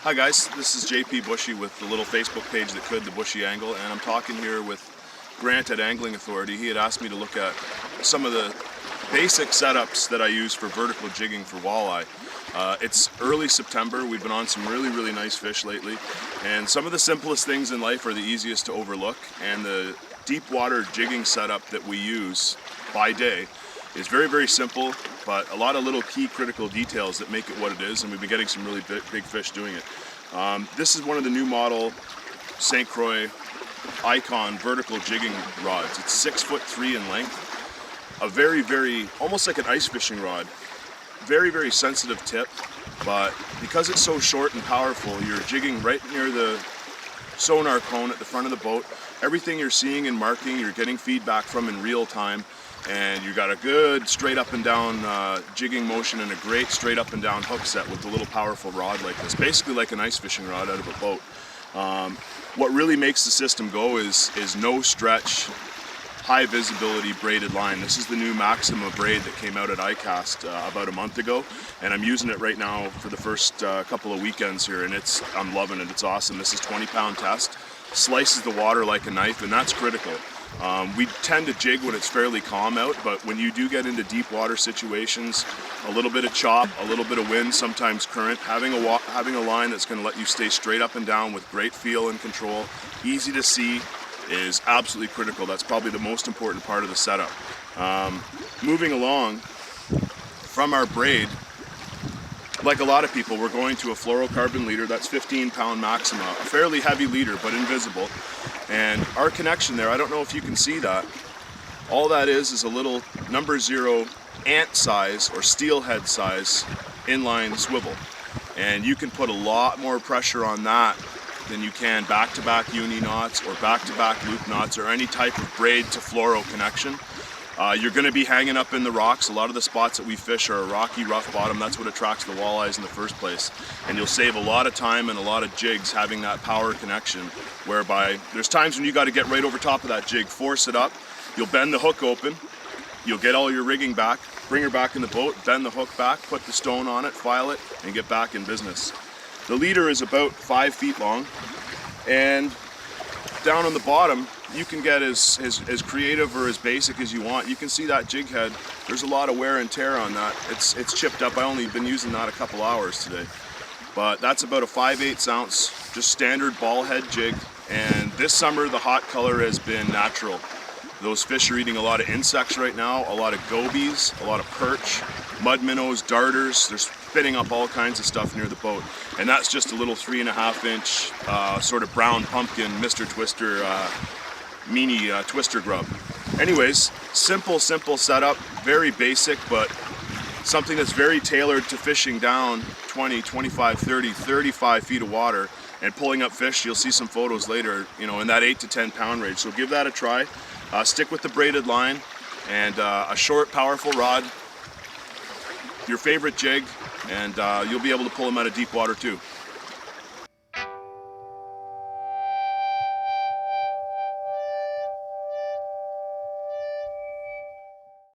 Hi guys, this is JP Bushy with the little Facebook page that could, the Bushy Angle, and I'm talking here with Grant at Angling Authority. He had asked me to look at some of the basic setups that I use for vertical jigging for walleye. It's early September, we've been on some really nice fish lately, and some of the simplest things in life are the easiest to overlook, and the deep water jigging setup that we use by day is very simple, but a lot of little key critical details that make it what it is, and we've been getting some really big fish doing it. This is one of the new model St. Croix Eyecon vertical jigging rods. It's 6'3" in length. A very, almost like an ice fishing rod. Very sensitive tip, but because it's so short and powerful, you're jigging right near the sonar cone at the front of the boat. Everything you're seeing and marking, you're getting feedback from in real time. And you got a good straight up and down jigging motion and a great straight up and down hook set with a little powerful rod like this, basically like an ice fishing rod out of a boat. What really makes the system go is no stretch, high visibility braided line. This is the new Maxima Braid that came out at Eyecon about a month ago, and I'm using it right now for the first couple of weekends here, and I'm loving it. It's awesome. This is 20-pound test, slices the water like a knife, and that's critical. We tend to jig when it's fairly calm out, but when you do get into deep water situations, a little bit of chop, a little bit of wind, sometimes current, having a line that's going to let you stay straight up and down with great feel and control, easy to see, is absolutely critical. That's probably the most important part of the setup. Moving along from our braid, like a lot of people, we're going to a Fluorocarbon Leader. That's 15-pound Maxima, a fairly heavy leader, but invisible. And our connection there, I don't know if you can see that. All that is a little number 0 ant size or steelhead size inline swivel. And you can put a lot more pressure on that than you can back-to-back uni knots or back-to-back loop knots or any type of braid to fluoro connection. You're going to be hanging up in the rocks. A lot of the spots that we fish are a rocky, rough bottom. That's what attracts the walleyes in the first place. And you'll save a lot of time and a lot of jigs having that power connection, whereby there's times when you got to get right over top of that jig, force it up. You'll bend the hook open. You'll get all your rigging back, bring her back in the boat, bend the hook back, put the stone on it, file it, and get back in business. The leader is about 5 feet long, and down on the bottom, you can get as creative or as basic as you want. You can see that jig head. There's a lot of wear and tear on that. It's chipped up. I only been using that a couple hours today. But that's about a 5/8 ounce, just standard ball head jig. And this summer, the hot color has been natural. Those fish are eating a lot of insects right now, a lot of gobies, a lot of perch, mud minnows, darters. They're spitting up all kinds of stuff near the boat. And that's just a little 3.5-inch sort of brown pumpkin Mr. Twister meanie twister grub. Anyways, simple setup, very basic, but something that's very tailored to fishing down 20, 25, 30, 35 feet of water and pulling up fish. You'll see some photos later, you know, in that 8 to 10 pound range. So give that a try. Stick with the braided line and a short, powerful rod, your favorite jig, and you'll be able to pull them out of deep water too.